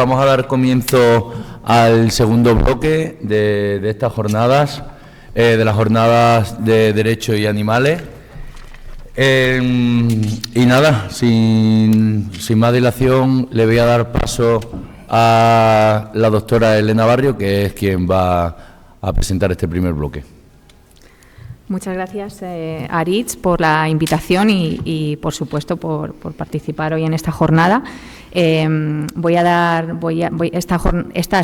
Vamos a dar comienzo al segundo bloque de estas jornadas, de las jornadas de Derecho y Animales. Y nada, sin más dilación, le voy a dar paso a la doctora Elena Barrio, que es quien va a presentar este primer bloque. Muchas gracias, Aritz, por la invitación y por supuesto, por participar hoy en esta jornada. Esta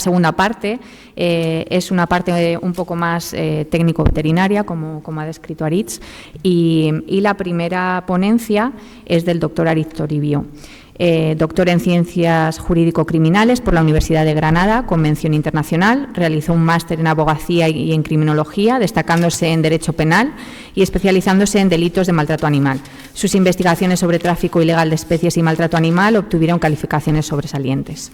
segunda parte es una parte un poco más técnico-veterinaria, como ha descrito Aritz, y la primera ponencia es del doctor Aritz Toribio. Doctor en Ciencias Jurídico-Criminales por la Universidad de Granada, con mención internacional. Realizó un máster en Abogacía y en Criminología, destacándose en Derecho Penal y especializándose en delitos de maltrato animal. Sus investigaciones sobre tráfico ilegal de especies y maltrato animal obtuvieron calificaciones sobresalientes.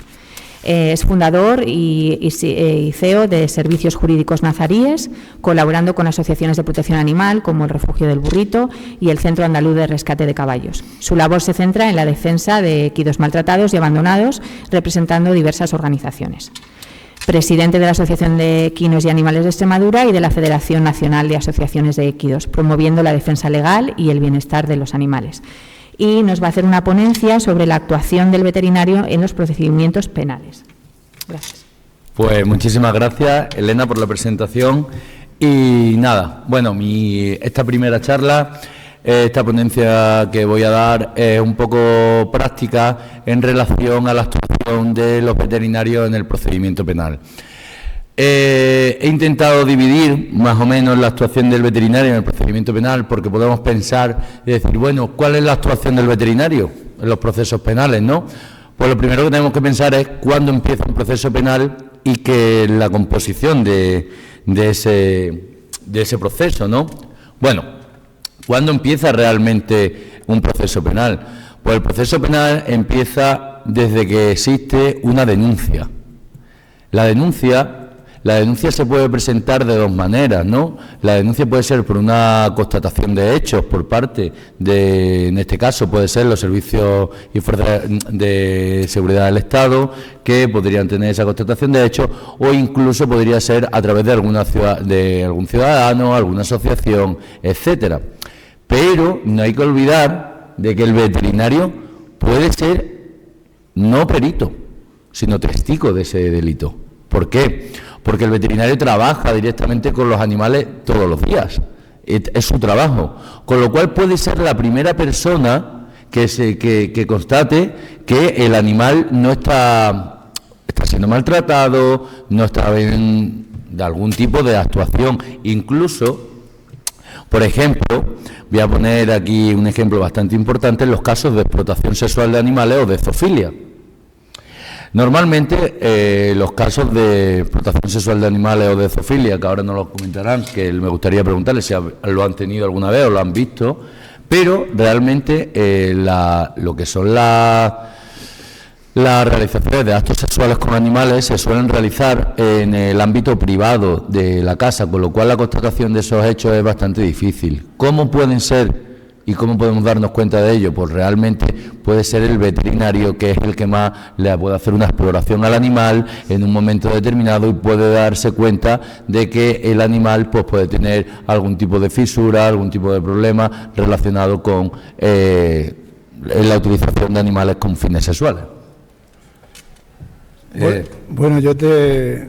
Es fundador y CEO de Servicios Jurídicos Nazaríes, colaborando con asociaciones de protección animal como el Refugio del Burrito y el Centro Andaluz de Rescate de Caballos. Su labor se centra en la defensa de equinos maltratados y abandonados, representando diversas organizaciones. Presidente de la Asociación de Equinos y Animales de Extremadura y de la Federación Nacional de Asociaciones de Equinos, promoviendo la defensa legal y el bienestar de los animales. Y nos va a hacer una ponencia sobre la actuación del veterinario en los procedimientos penales. Gracias. Pues muchísimas gracias, Elena, por la presentación. Y nada, bueno, esta primera charla, esta ponencia que voy a dar es un poco práctica en relación a la actuación de los veterinarios en el procedimiento penal. He intentado dividir más o menos la actuación del veterinario en el procedimiento penal, porque podemos pensar y decir, bueno, ¿cuál es la actuación del veterinario en los procesos penales, no? Pues lo primero que tenemos que pensar es cuándo empieza un proceso penal y que la composición de ese proceso, ¿no? Bueno, ¿cuándo empieza realmente un proceso penal? Pues el proceso penal empieza desde que existe una denuncia. La denuncia se puede presentar de dos maneras, ¿no? La denuncia puede ser por una constatación de hechos por parte de, en este caso, puede ser los servicios y fuerzas de seguridad del Estado, que podrían tener esa constatación de hechos, o incluso podría ser a través de algún ciudadano, alguna asociación, etcétera. Pero no hay que olvidar de que el veterinario puede ser no perito, sino testigo de ese delito. ¿Por qué? Porque el veterinario trabaja directamente con los animales todos los días. Es su trabajo. Con lo cual puede ser la primera persona que constate que el animal no está siendo maltratado, no está en de algún tipo de actuación. Incluso, por ejemplo, voy a poner aquí un ejemplo bastante importante en los casos de explotación sexual de animales o de zoofilia. Normalmente los casos de explotación sexual de animales o de zoofilia, que ahora nos lo comentarán, que me gustaría preguntarles si lo han tenido alguna vez o lo han visto, pero realmente lo que son las realizaciones de actos sexuales con animales se suelen realizar en el ámbito privado de la casa, con lo cual la constatación de esos hechos es bastante difícil. ¿Cómo pueden ser y cómo podemos darnos cuenta de ello? Pues realmente puede ser el veterinario, que es el que más le puede hacer una exploración al animal en un momento determinado y puede darse cuenta de que el animal pues puede tener algún tipo de fisura, algún tipo de problema relacionado con la utilización de animales con fines sexuales. Bueno, yo te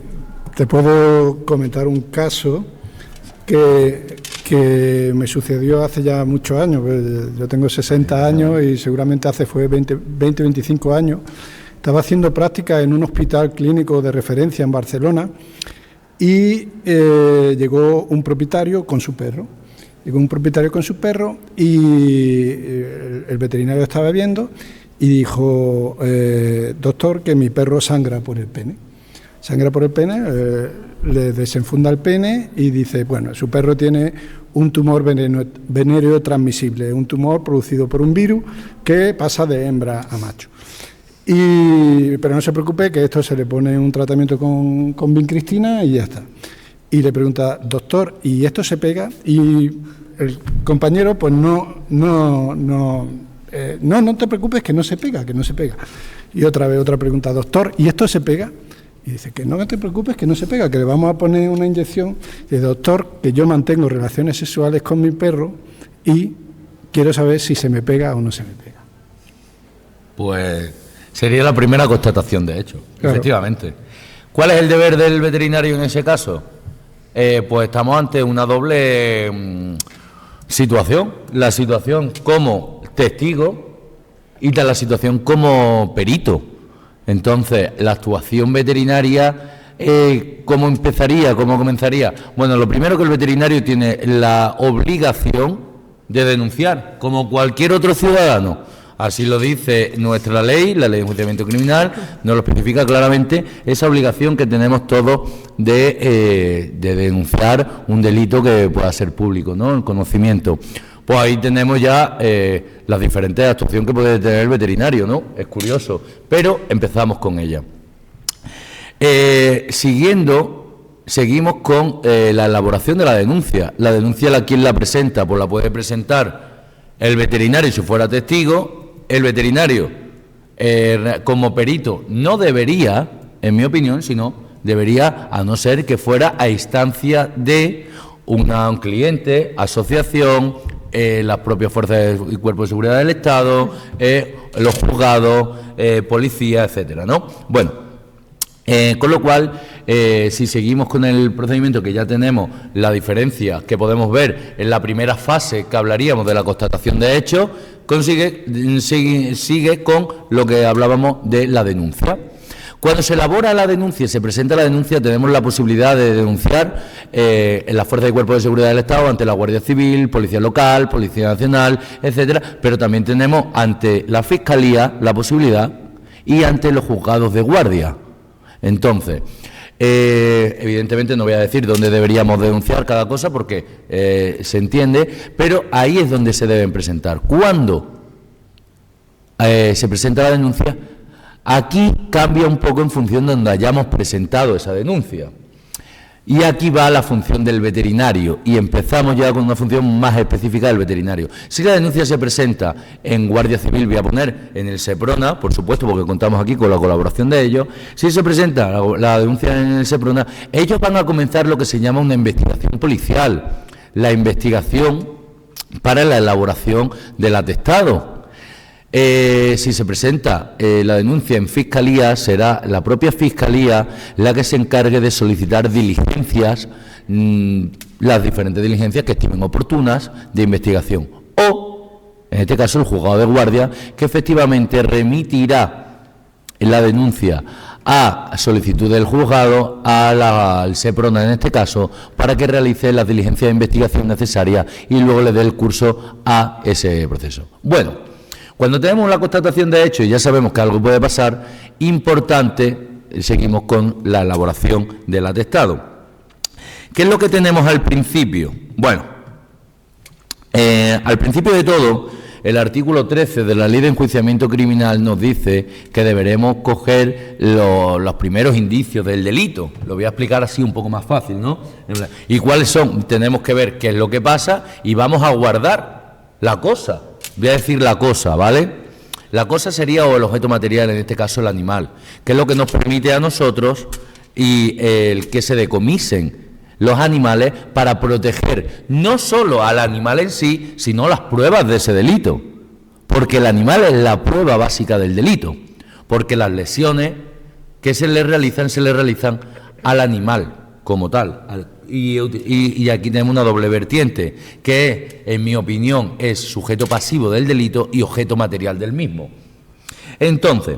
puedo comentar un caso que me sucedió hace ya muchos años. Yo tengo 60 años y seguramente fue 20, 25 años. Estaba haciendo práctica en un hospital clínico de referencia en Barcelona y llegó un propietario con su perro. Y el veterinario estaba viendo y dijo, doctor, que mi perro sangra por el pene. Le desenfunda el pene y dice, bueno, su perro tiene un tumor venéreo transmisible, un tumor producido por un virus que pasa de hembra a macho. Pero no se preocupe, que esto se le pone un tratamiento con vincristina y ya está. Y le pregunta, doctor, ¿y esto se pega? Y el compañero, pues no te preocupes, que no se pega. Y otra vez otra pregunta, doctor, ¿y esto se pega? Y dice que no te preocupes, que no se pega, que le vamos a poner una inyección. Y dice, doctor, que yo mantengo relaciones sexuales con mi perro y quiero saber si se me pega o no se me pega. Pues sería la primera constatación de hecho, claro. Efectivamente. ¿Cuál es el deber del veterinario en ese caso? Pues estamos ante una doble situación. La situación como testigo y la situación como perito. Entonces, la actuación veterinaria, ¿cómo empezaría? ¿Cómo comenzaría? Bueno, lo primero que el veterinario tiene la obligación de denunciar, como cualquier otro ciudadano. Así lo dice nuestra ley, la ley de enjuiciamiento criminal, nos lo especifica claramente, esa obligación que tenemos todos de denunciar un delito que pueda ser público, ¿no? El conocimiento. Pues ahí tenemos ya las diferentes actuaciones que puede tener el veterinario, ¿no? Es curioso, pero empezamos con ella. Seguimos con la elaboración de la denuncia. La denuncia, ¿quién la presenta? Pues la puede presentar el veterinario si fuera testigo. El veterinario, como perito, no debería, en mi opinión, sino debería, a no ser que fuera a instancia de un cliente, asociación, las propias fuerzas y cuerpos de seguridad del Estado, los juzgados, policía, etcétera, ¿no? Bueno, con lo cual, si seguimos con el procedimiento que ya tenemos, la diferencia que podemos ver en la primera fase que hablaríamos de la constatación de hechos, sigue con lo que hablábamos de la denuncia. Cuando se elabora la denuncia y se presenta la denuncia, tenemos la posibilidad de denunciar en las fuerzas y cuerpos de seguridad del Estado, ante la Guardia Civil, Policía Local, Policía Nacional, etcétera, pero también tenemos ante la Fiscalía la posibilidad y ante los juzgados de guardia. Entonces, evidentemente no voy a decir dónde deberíamos denunciar cada cosa porque se entiende, pero ahí es donde se deben presentar. ¿Cuándo se presenta la denuncia? Aquí cambia un poco en función de donde hayamos presentado esa denuncia. Y aquí va la función del veterinario y empezamos ya con una función más específica del veterinario. Si la denuncia se presenta en Guardia Civil, voy a poner en el SEPRONA, por supuesto, porque contamos aquí con la colaboración de ellos. Si se presenta la denuncia en el SEPRONA, ellos van a comenzar lo que se llama una investigación policial, la investigación para la elaboración del atestado. Si se presenta la denuncia en Fiscalía, será la propia Fiscalía la que se encargue de solicitar diligencias, las diferentes diligencias que estimen oportunas de investigación. O, en este caso, el juzgado de guardia, que efectivamente remitirá la denuncia a solicitud del juzgado, al SEPRONA en este caso, para que realice las diligencias de investigación necesarias y luego le dé el curso a ese proceso. Bueno, cuando tenemos la constatación de hecho y ya sabemos que algo puede pasar, importante, seguimos con la elaboración del atestado. ¿Qué es lo que tenemos al principio? Bueno, al principio de todo, el artículo 13 de la Ley de Enjuiciamiento Criminal nos dice que deberemos coger los primeros indicios del delito. Lo voy a explicar así un poco más fácil, ¿no? ¿Y cuáles son? Tenemos que ver qué es lo que pasa y vamos a guardar la cosa. Voy a decir la cosa, ¿vale? La cosa sería, o el objeto material, en este caso el animal, que es lo que nos permite a nosotros y el que se decomisen los animales para proteger no solo al animal en sí, sino las pruebas de ese delito. Porque el animal es la prueba básica del delito. Porque las lesiones que se le realizan al animal como tal. Y aquí tenemos una doble vertiente, que en mi opinión es sujeto pasivo del delito y objeto material del mismo. Entonces,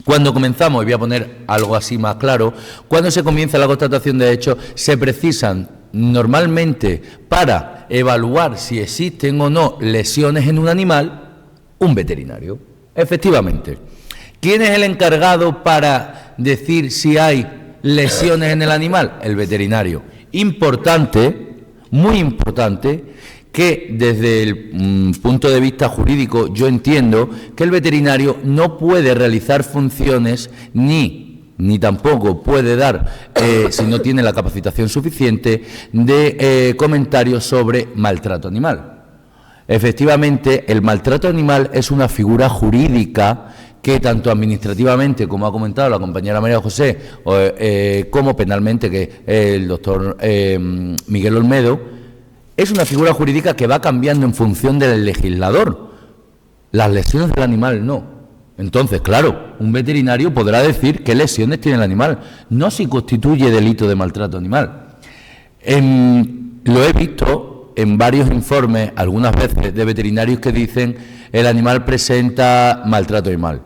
cuando comenzamos, y voy a poner algo así más claro, cuando se comienza la constatación de hechos, se precisan normalmente para evaluar si existen o no lesiones en un animal, un veterinario. Efectivamente. ¿Quién es el encargado para decir si hay lesiones en el animal? El veterinario. Importante, muy importante, que desde el punto de vista jurídico yo entiendo que el veterinario no puede realizar funciones ni tampoco puede dar, si no tiene la capacitación suficiente, de comentarios sobre maltrato animal. Efectivamente, el maltrato animal es una figura jurídica que tanto administrativamente, como ha comentado la compañera María José, como penalmente, que el doctor Miguel Olmedo, es una figura jurídica que va cambiando en función del legislador. Las lesiones del animal no. Entonces, claro, un veterinario podrá decir qué lesiones tiene el animal, no si constituye delito de maltrato animal. Lo he visto en varios informes, algunas veces, de veterinarios que dicen el animal presenta maltrato animal.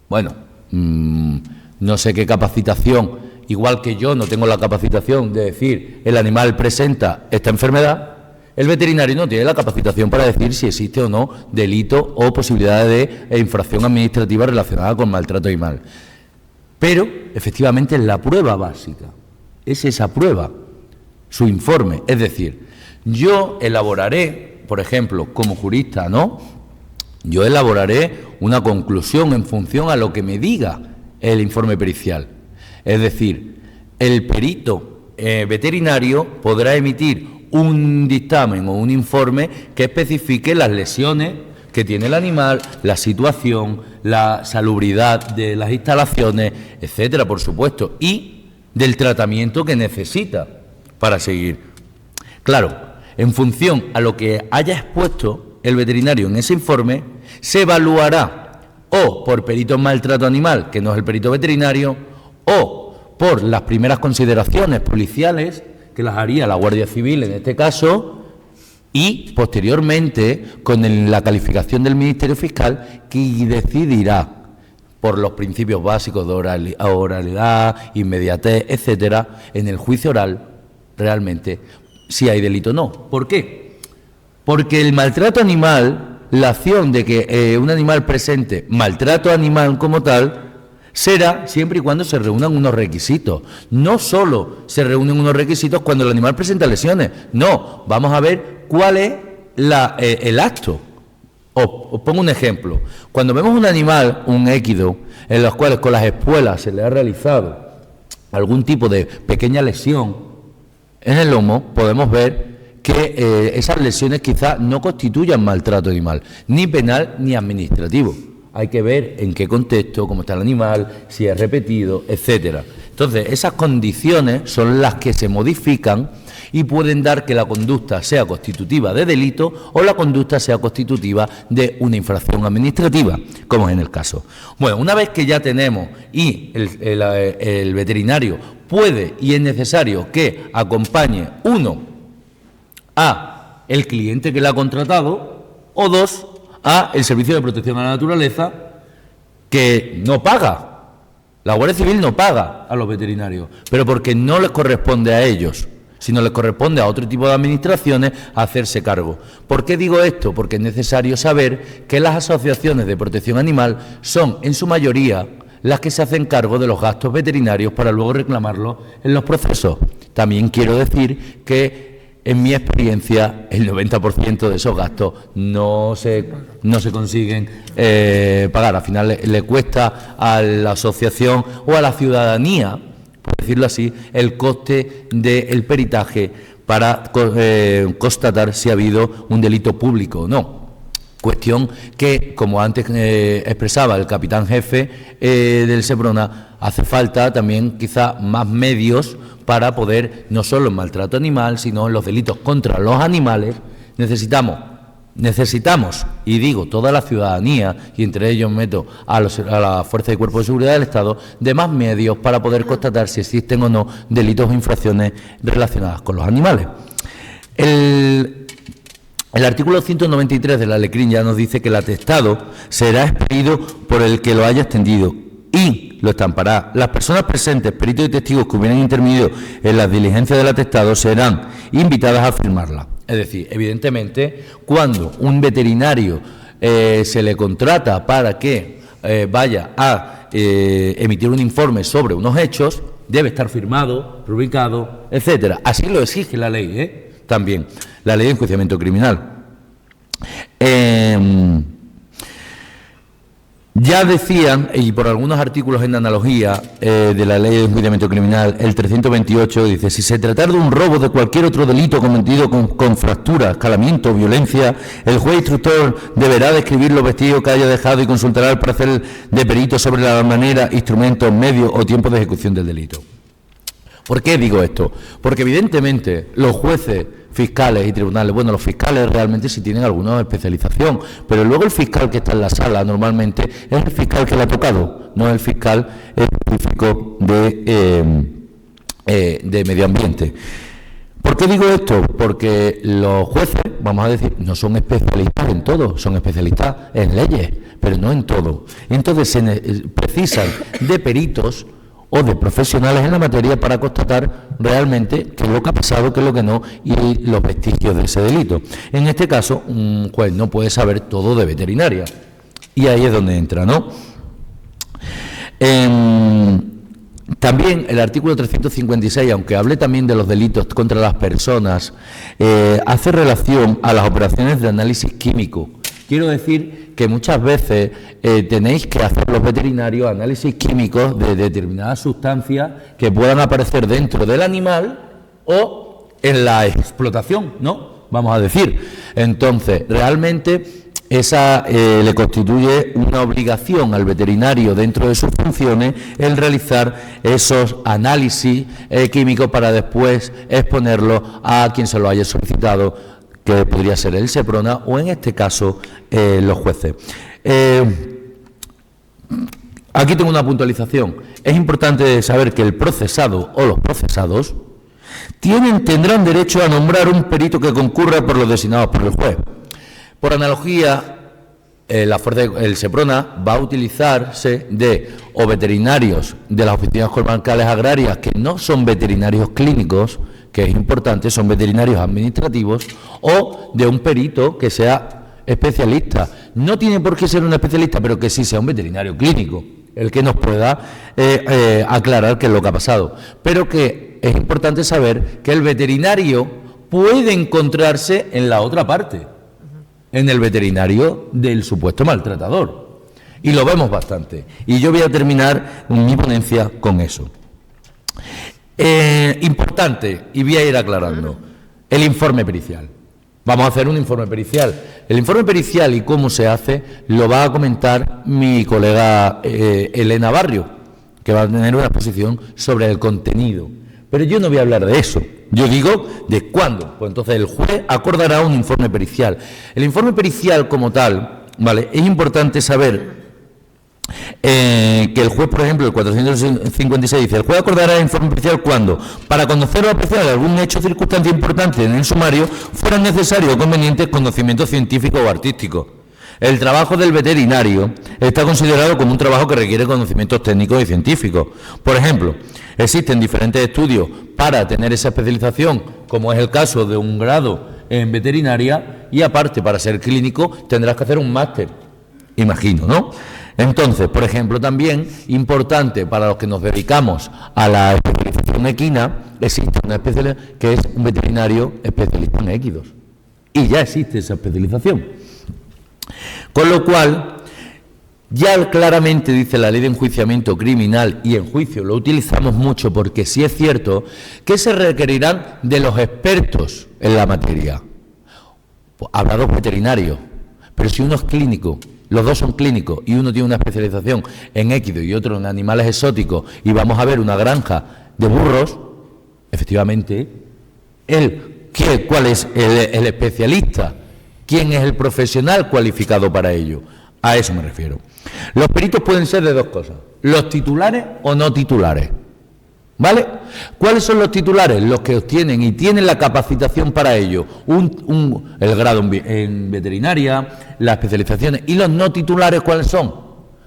Bueno, no sé qué capacitación, igual que yo no tengo la capacitación de decir el animal presenta esta enfermedad, el veterinario no tiene la capacitación para decir si existe o no delito o posibilidades de infracción administrativa relacionada con maltrato animal. Pero, efectivamente, es la prueba básica, es esa prueba, su informe. Es decir, yo elaboraré, por ejemplo, como jurista, ¿no?, yo elaboraré una conclusión en función a lo que me diga el informe pericial. Es decir, el perito veterinario podrá emitir un dictamen o un informe que especifique las lesiones que tiene el animal, la situación, la salubridad de las instalaciones, etcétera, por supuesto, y del tratamiento que necesita para seguir. Claro, en función a lo que haya expuesto el veterinario en ese informe, se evaluará o por perito en maltrato animal, que no es el perito veterinario, o por las primeras consideraciones policiales, que las haría la Guardia Civil en este caso, y posteriormente con la calificación del Ministerio Fiscal, que decidirá por los principios básicos de oralidad, inmediatez, etcétera, en el juicio oral realmente si hay delito o no. ¿Por qué? Porque el maltrato animal, la acción de que un animal presente maltrato animal como tal, será siempre y cuando se reúnan unos requisitos. No solo se reúnen unos requisitos cuando el animal presenta lesiones, no, vamos a ver cuál es el acto. Os pongo un ejemplo. Cuando vemos un animal, un équido, en los cuales con las espuelas se le ha realizado algún tipo de pequeña lesión en el lomo, podemos ver que esas lesiones quizás no constituyan maltrato animal, ni penal ni administrativo. Hay que ver en qué contexto, cómo está el animal, si es repetido, etcétera. Entonces, esas condiciones son las que se modifican y pueden dar que la conducta sea constitutiva de delito o la conducta sea constitutiva de una infracción administrativa, como es en el caso. Bueno, una vez que ya tenemos y el veterinario puede y es necesario que acompañe, uno, a el cliente que le ha contratado, o dos, a el Servicio de Protección a la Naturaleza, que no paga. La Guardia Civil no paga a los veterinarios, pero porque no les corresponde a ellos, sino les corresponde a otro tipo de administraciones hacerse cargo. ¿Por qué digo esto? Porque es necesario saber que las asociaciones de protección animal son, en su mayoría, las que se hacen cargo de los gastos veterinarios para luego reclamarlos en los procesos. También quiero decir que, en mi experiencia, el 90% de esos gastos no se consiguen pagar. Al final le cuesta a la asociación o a la ciudadanía, por decirlo así, el coste del peritaje para constatar si ha habido un delito público o no. Cuestión que, como antes expresaba el capitán jefe del Seprona, hace falta también quizá más medios para poder, no solo en maltrato animal, sino en los delitos contra los animales. Necesitamos, y digo, toda la ciudadanía, y entre ellos meto a la Fuerza y Cuerpo de Seguridad del Estado, de más medios para poder constatar si existen o no delitos o infracciones relacionadas con los animales. El artículo 193 de la LECRIN ya nos dice que el atestado será expedido por el que lo haya extendido y lo estampará. Las personas presentes, peritos y testigos que hubieran intervenido en las diligencias del atestado serán invitadas a firmarla. Es decir, evidentemente, cuando un veterinario se le contrata para que vaya a emitir un informe sobre unos hechos, debe estar firmado, rubricado, etcétera. Así lo exige la ley, también, la ley de enjuiciamiento criminal. Ya decían, y por algunos artículos en analogía de la Ley de Enjuiciamiento Criminal, el 328 dice: si se tratara de un robo o de cualquier otro delito cometido con fractura, escalamiento o violencia, el juez instructor deberá describir los vestigios que haya dejado y consultará el parecer de perito sobre la manera, instrumentos, medios o tiempo de ejecución del delito. ¿Por qué digo esto? Porque evidentemente los jueces, fiscales y tribunales, bueno, los fiscales realmente sí tienen alguna especialización, pero luego el fiscal que está en la sala normalmente es el fiscal que le ha tocado, no el fiscal específico de medio ambiente. ¿Por qué digo esto? Porque los jueces, vamos a decir, no son especialistas en todo, son especialistas en leyes, pero no en todo. Entonces precisan de peritos o de profesionales en la materia para constatar realmente qué es lo que ha pasado, qué es lo que no, y los vestigios de ese delito. En este caso, un juez no puede saber todo de veterinaria, y ahí es donde entra, ¿no? También el artículo 356, aunque hable también de los delitos contra las personas, hace relación a las operaciones de análisis químico. Quiero decir que muchas veces tenéis que hacer los veterinarios análisis químicos de determinadas sustancias que puedan aparecer dentro del animal o en la explotación, ¿no? Vamos a decir. Entonces, realmente esa le constituye una obligación al veterinario dentro de sus funciones el realizar esos análisis químicos para después exponerlos a quien se lo haya solicitado, que podría ser el SEPRONA o en este caso los jueces. Aquí tengo una puntualización. Es importante saber que el procesado o los procesados tendrán derecho a nombrar un perito que concurra por los designados por el juez. Por analogía, el SEPRONA va a utilizarse de o veterinarios de las oficinas comarcales agrarias que no son veterinarios clínicos, que es importante, son veterinarios administrativos, o de un perito que sea especialista. No tiene por qué ser un especialista, pero que sí sea un veterinario clínico, el que nos pueda aclarar qué es lo que ha pasado. Pero que es importante saber que el veterinario puede encontrarse en la otra parte, en el veterinario del supuesto maltratador. Y lo vemos bastante. Y yo voy a terminar mi ponencia con eso. Importante, y voy a ir aclarando, el informe pericial. Vamos a hacer un informe pericial. El informe pericial y cómo se hace lo va a comentar mi colega Elena Barrio, que va a tener una exposición sobre el contenido. Pero yo no voy a hablar de eso. Yo digo de cuándo. Pues entonces el juez acordará un informe pericial. El informe pericial como tal, ¿vale? Es importante saber que el juez, por ejemplo, el 456 dice: el juez acordará el informe pericial cuando, para conocer o apreciar algún hecho o circunstancia importante en el sumario, fueran necesarios o convenientes conocimientos científicos o artísticos. El trabajo del veterinario está considerado como un trabajo que requiere conocimientos técnicos y científicos. Por ejemplo, existen diferentes estudios para tener esa especialización, como es el caso de un grado en veterinaria, y aparte, para ser clínico, tendrás que hacer un máster, imagino, ¿no? Entonces, por ejemplo, también importante para los que nos dedicamos a la especialización equina, existe una especialidad que es un veterinario especialista en equinos. Y ya existe esa especialización. Con lo cual, ya claramente dice la Ley de Enjuiciamiento Criminal, y en juicio lo utilizamos mucho porque sí es cierto, que se requerirán de los expertos en la materia. Pues, habrá dos veterinarios, pero si uno es clínico, los dos son clínicos, y uno tiene una especialización en équidos y otro en animales exóticos, y vamos a ver una granja de burros, efectivamente, ¿cuál es el especialista? ¿Quién es el profesional cualificado para ello? A eso me refiero. Los peritos pueden ser de dos cosas: los titulares o no titulares. ¿Vale? ¿Cuáles son los titulares? Los que obtienen y tienen la capacitación para ello, el grado en veterinaria, las especializaciones. ¿Y los no titulares cuáles son?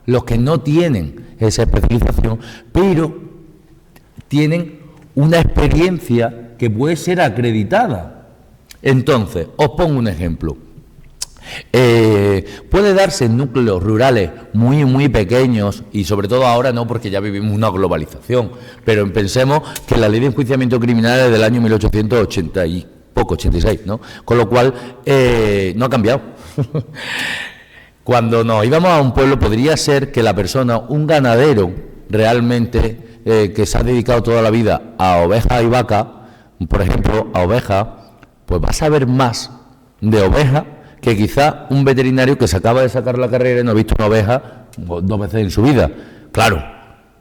Los que no tienen esa especialización, pero tienen una experiencia que puede ser acreditada. Entonces, os pongo un ejemplo. Puede darse en núcleos rurales muy muy pequeños, y sobre todo ahora no, porque ya vivimos una globalización, pero pensemos que la Ley de Enjuiciamiento Criminal es del año 1880 y poco, 86, ¿no? Con lo cual no ha cambiado. cuando nos íbamos a un pueblo, podría ser que la persona, un ganadero realmente que se ha dedicado toda la vida a ovejas y vacas, por ejemplo, a ovejas, pues va a saber más de ovejas que quizá un veterinario que se acaba de sacar la carrera y no ha visto una oveja 2 veces en su vida. Claro,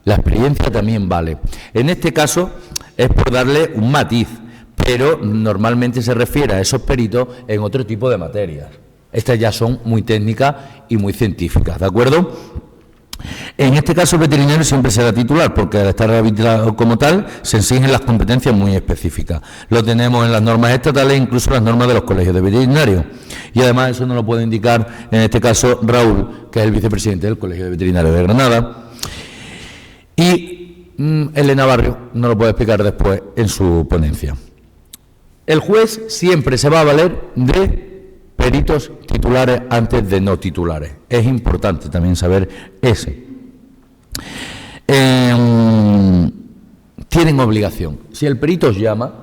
la experiencia también vale. En este caso es por darle un matiz, pero normalmente se refiere a esos peritos en otro tipo de materias. Estas ya son muy técnicas y muy científicas, ¿de acuerdo? En este caso el veterinario siempre será titular, porque al estar habilitado como tal se exigen las competencias muy específicas. Lo tenemos en las normas estatales, incluso las normas de los colegios de veterinarios. Y además eso nos lo puede indicar, en este caso, Raúl, que es el vicepresidente del Colegio de Veterinarios de Granada. Y Elena Barrio nos lo puede explicar después en su ponencia. El juez siempre se va a valer de peritos titulares antes de no titulares. Es importante también saber ese. Tienen obligación. Si el perito os llama,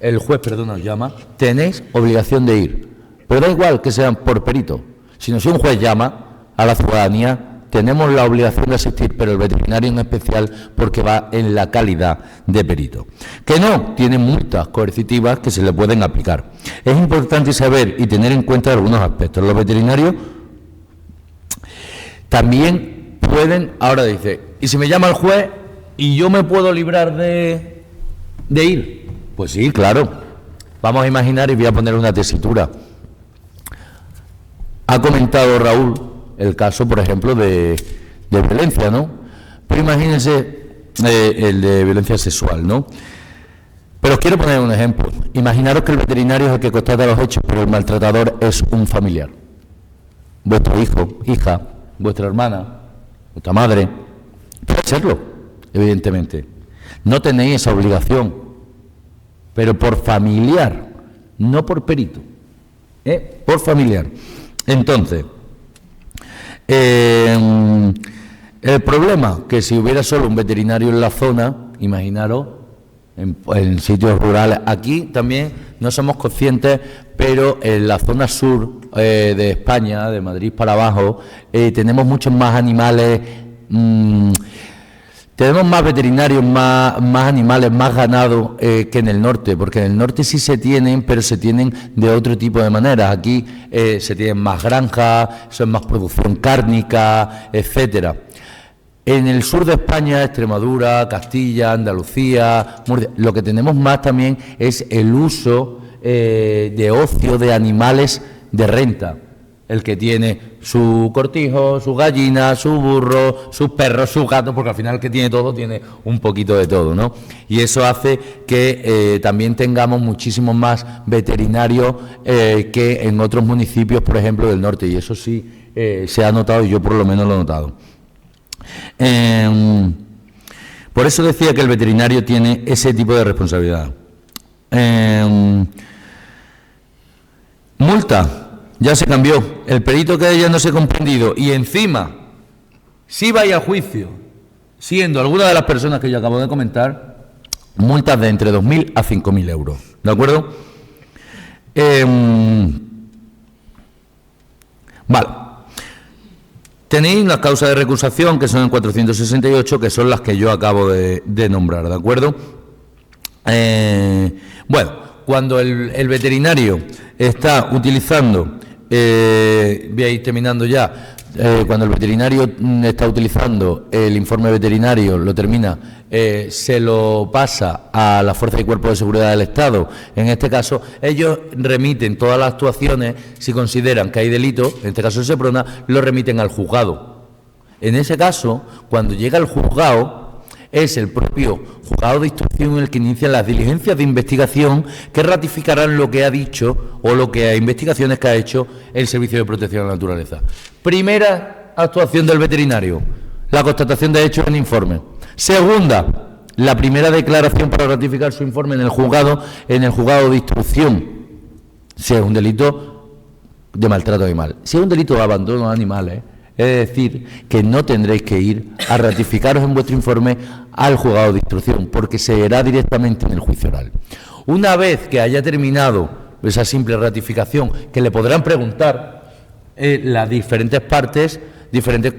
el juez, perdón, os llama, tenéis obligación de ir. Pero da igual que sean por perito. Si un juez llama a la ciudadanía, tenemos la obligación de asistir, pero el veterinario en especial, porque va en la calidad de perito. Que no, tiene multas coercitivas que se le pueden aplicar. Es importante saber y tener en cuenta algunos aspectos. Los veterinarios también pueden, ahora dice, ¿y si me llama el juez y yo me puedo librar de ir? Pues sí, claro. Vamos a imaginar, y voy a poner una tesitura. Ha comentado Raúl el caso, por ejemplo, de violencia, ¿no? Pero imagínense el de violencia sexual, ¿no? Pero os quiero poner un ejemplo. Imaginaros que el veterinario es el que constata los hechos, pero el maltratador es un familiar. Vuestro hijo, hija, vuestra hermana, vuestra madre. Puede serlo, evidentemente. No tenéis esa obligación, pero por familiar, no por perito. Por familiar. Entonces, el problema, que si hubiera solo un veterinario en la zona, imaginaros, en sitios rurales, aquí también no somos conscientes, pero en la zona sur de España, de Madrid para abajo, tenemos muchos más animales, tenemos más veterinarios, más animales, más ganado que en el norte, porque en el norte sí se tienen, pero se tienen de otro tipo de maneras. Aquí se tienen más granjas, son más producción cárnica, etcétera. En el sur de España, Extremadura, Castilla, Andalucía, Murcia, lo que tenemos más también es el uso de ocio de animales de renta. El que tiene su cortijo, su gallina, su burro, sus perros, sus gatos, porque al final el que tiene todo tiene un poquito de todo, ¿no? Y eso hace que también tengamos muchísimos más veterinarios que en otros municipios, por ejemplo, del norte. Y eso sí se ha notado, y yo por lo menos lo he notado. Por eso decía que el veterinario tiene ese tipo de responsabilidad. Multa. Ya se cambió. El perito que haya no se ha comprendido y encima, si vaya a juicio, siendo alguna de las personas que yo acabo de comentar, multas de entre 2.000 a 5.000 euros. ¿De acuerdo? Vale. Tenéis unas causas de recusación que son en 468, que son las que yo acabo de nombrar. ¿De acuerdo? Bueno, cuando el veterinario está utilizando... voy a ir terminando ya. Cuando el veterinario está utilizando el informe veterinario, lo termina, se lo pasa a la Fuerza y Cuerpo de Seguridad del Estado. En este caso, ellos remiten todas las actuaciones, si consideran que hay delito, en este caso el Seprona, lo remiten al juzgado. En ese caso, cuando llega al juzgado, es el propio juzgado de instrucción el que inicia las diligencias de investigación que ratificarán lo que ha dicho o lo que investigaciones que ha hecho el Servicio de Protección a la Naturaleza. Primera actuación del veterinario, la constatación de hechos en informe. Segunda, la primera declaración para ratificar su informe en el juzgado de instrucción, si es un delito de maltrato animal. Si es un delito de abandono de animales, es decir, que no tendréis que ir a ratificaros en vuestro informe al juzgado de instrucción, porque se hará directamente en el juicio oral. Una vez que haya terminado esa simple ratificación, que le podrán preguntar, las diferentes partes, diferentes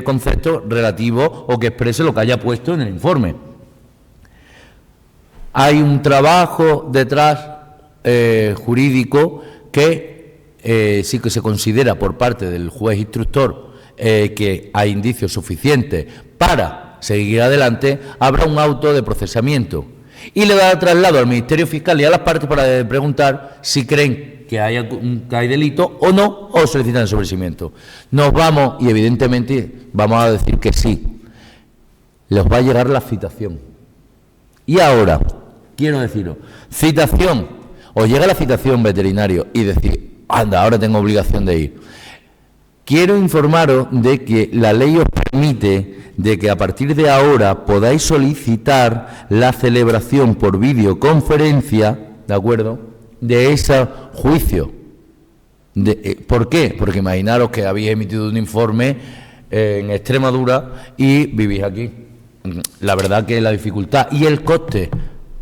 conceptos relativos o que exprese lo que haya puesto en el informe. Hay un trabajo detrás jurídico que sí que se considera por parte del juez instructor que hay indicios suficientes para seguir adelante. Habrá un auto de procesamiento y le da traslado al Ministerio Fiscal y a las partes para preguntar si creen que hay delito o no, o solicitan el sobreseimiento. Nos vamos, y evidentemente vamos a decir que sí, les va a llegar la citación. Y ahora, quiero deciros, citación, os llega la citación, veterinario, y decir, anda, ahora tengo obligación de ir. Quiero informaros de que la ley os permite de que a partir de ahora podáis solicitar la celebración por videoconferencia, ¿de acuerdo?, de ese juicio. ¿Por qué? Porque imaginaros que habéis emitido un informe en Extremadura y vivís aquí. La verdad que la dificultad y el coste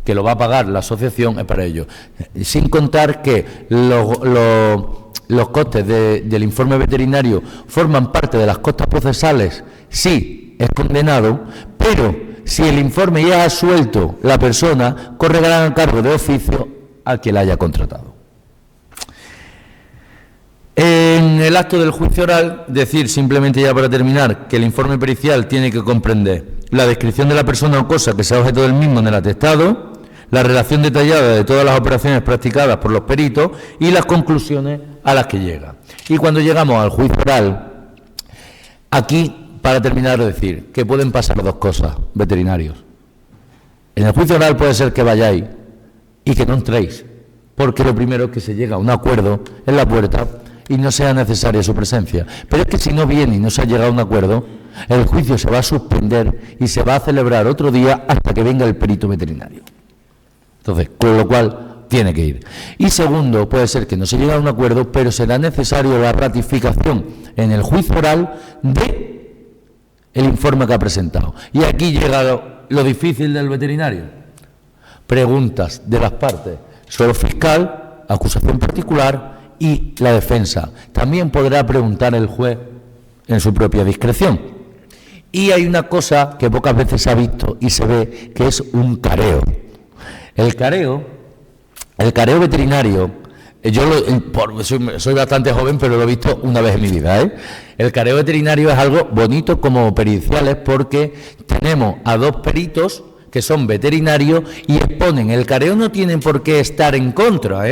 que lo va a pagar la asociación es para ello. Sin contar que los costes del informe veterinario forman parte de las costas procesales, sí, es condenado, pero si el informe ya ha suelto la persona, corre gran cargo de oficio al que la haya contratado. En el acto del juicio oral, decir simplemente ya para terminar que el informe pericial tiene que comprender la descripción de la persona o cosa que sea objeto del mismo en el atestado, la relación detallada de todas las operaciones practicadas por los peritos y las conclusiones a las que llega. Y cuando llegamos al juicio oral, aquí, para terminar, decir que pueden pasar dos cosas, veterinarios. En el juicio oral puede ser que vayáis y que no entréis, porque lo primero es que se llega a un acuerdo en la puerta y no sea necesaria su presencia. Pero es que si no viene y no se ha llegado a un acuerdo, el juicio se va a suspender y se va a celebrar otro día hasta que venga el perito veterinario. Entonces, con lo cual, tiene que ir. Y segundo, puede ser que no se llegue a un acuerdo, pero será necesario la ratificación en el juicio oral de el informe que ha presentado. Y aquí llega lo difícil del veterinario. Preguntas de las partes, suelo fiscal, acusación particular y la defensa. También podrá preguntar el juez en su propia discreción. Y hay una cosa que pocas veces se ha visto y se ve, que es un careo. El careo veterinario, soy bastante joven, pero lo he visto una vez en mi vida, ¿eh? El careo veterinario es algo bonito como periciales porque tenemos a dos peritos que son veterinarios y exponen. El careo no tienen por qué estar en contra,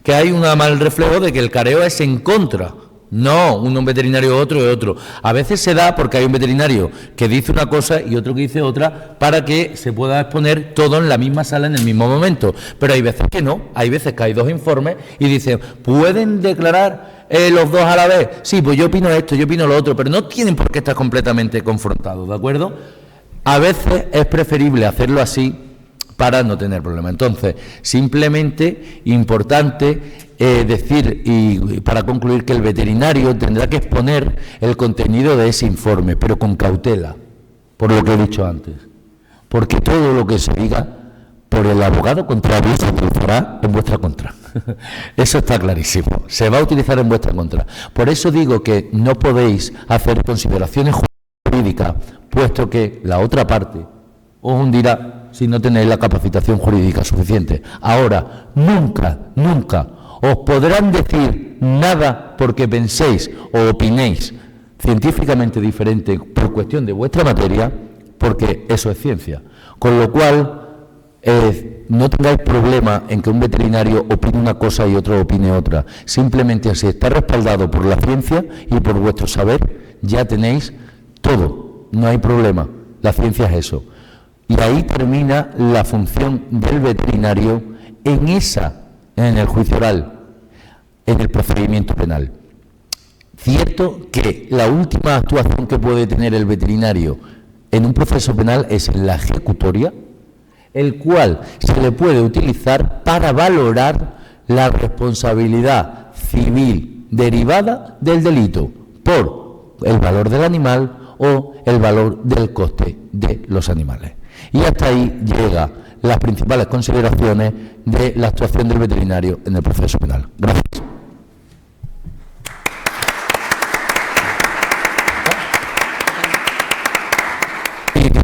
que hay un mal reflejo de que el careo es en contra. No, un veterinario otro y otro. A veces se da porque hay un veterinario que dice una cosa y otro que dice otra para que se pueda exponer todo en la misma sala en el mismo momento. Pero hay veces que no, hay veces que hay dos informes y dicen, ¿pueden declarar los dos a la vez? Sí, pues yo opino esto, yo opino lo otro, pero no tienen por qué estar completamente confrontados, ¿de acuerdo? A veces es preferible hacerlo así para no tener problema. Entonces, simplemente importante decir, y para concluir, que el veterinario tendrá que exponer el contenido de ese informe, pero con cautela, por lo que he dicho antes. Porque todo lo que se diga por el abogado contrario se utilizará en vuestra contra. Eso está clarísimo. Se va a utilizar en vuestra contra. Por eso digo que no podéis hacer consideraciones jurídicas, puesto que la otra parte os hundirá si no tenéis la capacitación jurídica suficiente. Ahora, nunca os podrán decir nada porque penséis o opinéis científicamente diferente por cuestión de vuestra materia, porque eso es ciencia. Con lo cual, no tengáis problema en que un veterinario opine una cosa y otro opine otra. Simplemente, si está respaldado por la ciencia y por vuestro saber, ya tenéis todo. No hay problema. La ciencia es eso. Y ahí termina la función del veterinario en el juicio oral, en el procedimiento penal. Cierto que la última actuación que puede tener el veterinario en un proceso penal es la ejecutoria, el cual se le puede utilizar para valorar la responsabilidad civil derivada del delito por el valor del animal o el valor del coste de los animales. Y hasta ahí llegan las principales consideraciones de la actuación del veterinario en el proceso penal. Gracias.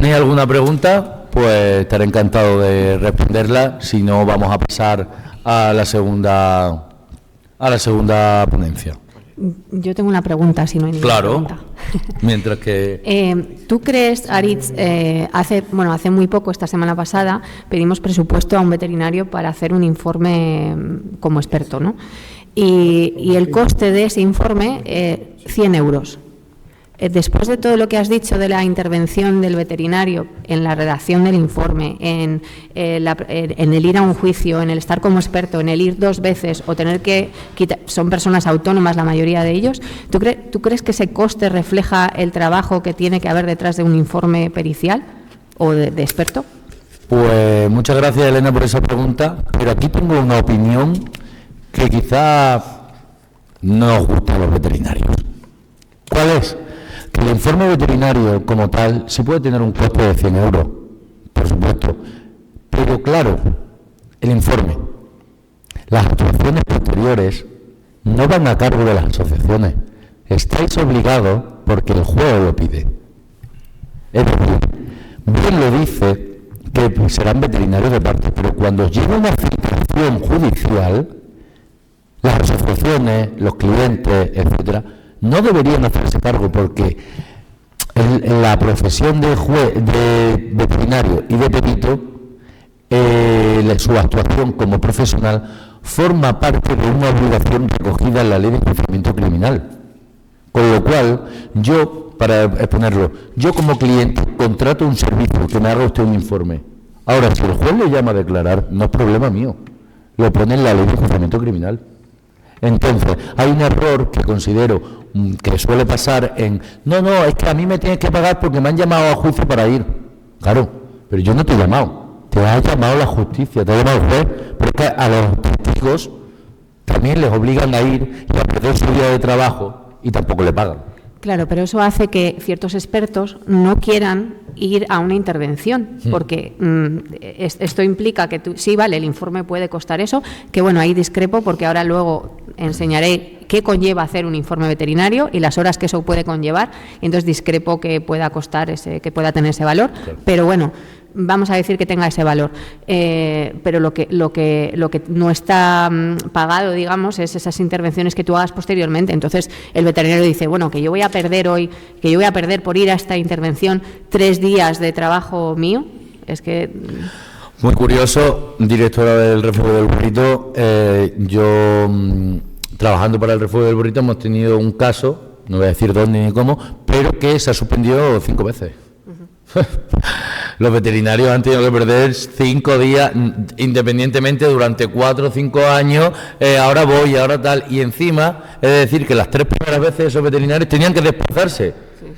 tenéis alguna pregunta, pues estaré encantado de responderla. Si no, vamos a pasar a la segunda ponencia. Yo tengo una pregunta, si no hay ninguna pregunta. Mientras que... ¿Tú crees, Aritz, hace muy poco, esta semana pasada, pedimos presupuesto a un veterinario para hacer un informe como experto, ¿no? Y el coste de ese informe, 100 euros. Después de todo lo que has dicho de la intervención del veterinario en la redacción del informe, en el ir a un juicio, en el estar como experto, en el ir 2 veces o tener que quitar, son personas autónomas la mayoría de ellos, ¿tú crees que ese coste refleja el trabajo que tiene que haber detrás de un informe pericial o de experto? Pues muchas gracias, Elena, por esa pregunta, pero aquí tengo una opinión que quizá no os gusta a los veterinarios. ¿Cuál es? Que el informe veterinario como tal sí puede tener un coste de 100 euros, por supuesto, pero claro, el informe, las actuaciones posteriores no van a cargo de las asociaciones, estáis obligados porque el juez lo pide. Es decir, bien lo dice que serán veterinarios de parte, pero cuando llega una filtración judicial, las asociaciones, los clientes, etcétera, no deberían hacerse cargo porque la profesión de juez, de veterinario y de perito, su actuación como profesional forma parte de una obligación recogida en la Ley de Enjuiciamiento Criminal. Con lo cual, yo, para exponerlo, yo como cliente contrato un servicio que me haga usted un informe. Ahora, si el juez le llama a declarar, no es problema mío. Lo pone en la Ley de Enjuiciamiento Criminal. Entonces, hay un error que considero que suele pasar en, no, es que a mí me tienes que pagar porque me han llamado a juicio para ir. Claro, pero yo no te he llamado, te ha llamado la justicia, te ha llamado el juez, pero es que a los testigos también les obligan a ir y a perder su día de trabajo y tampoco le pagan. Claro, pero eso hace que ciertos expertos no quieran ir a una intervención, porque esto implica que sí, vale, el informe puede costar eso, que bueno, ahí discrepo porque ahora luego enseñaré qué conlleva hacer un informe veterinario y las horas que eso puede conllevar, y entonces discrepo que pueda costar que pueda tener ese valor, claro. Pero bueno, vamos a decir que tenga ese valor, pero lo que no está pagado, digamos, es esas intervenciones que tú hagas posteriormente. Entonces el veterinario dice, bueno, que yo voy a perder por ir a esta intervención 3 días de trabajo mío. Es que... Muy curioso, directora del Refugio del Burrito. Yo, trabajando para el Refugio del Burrito, hemos tenido un caso, no voy a decir dónde ni cómo, pero que se ha suspendido 5 veces. Los veterinarios han tenido que perder 5 días, independientemente, durante 4 o 5 años, ahora voy, ahora tal, y encima, es decir, que las 3 primeras veces esos veterinarios tenían que desplazarse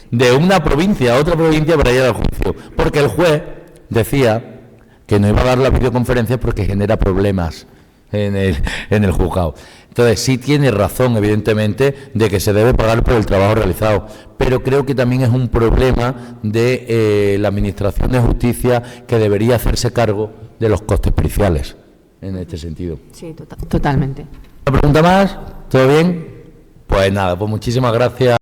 de una provincia a otra provincia para ir al juicio, porque el juez decía que no iba a dar las videoconferencias porque genera problemas en el juzgado. Entonces, sí tiene razón, evidentemente, de que se debe pagar por el trabajo realizado, pero creo que también es un problema de la Administración de Justicia, que debería hacerse cargo de los costes periciales, en este sentido. Sí, totalmente. ¿Una pregunta más? ¿Todo bien? Pues nada, pues muchísimas gracias.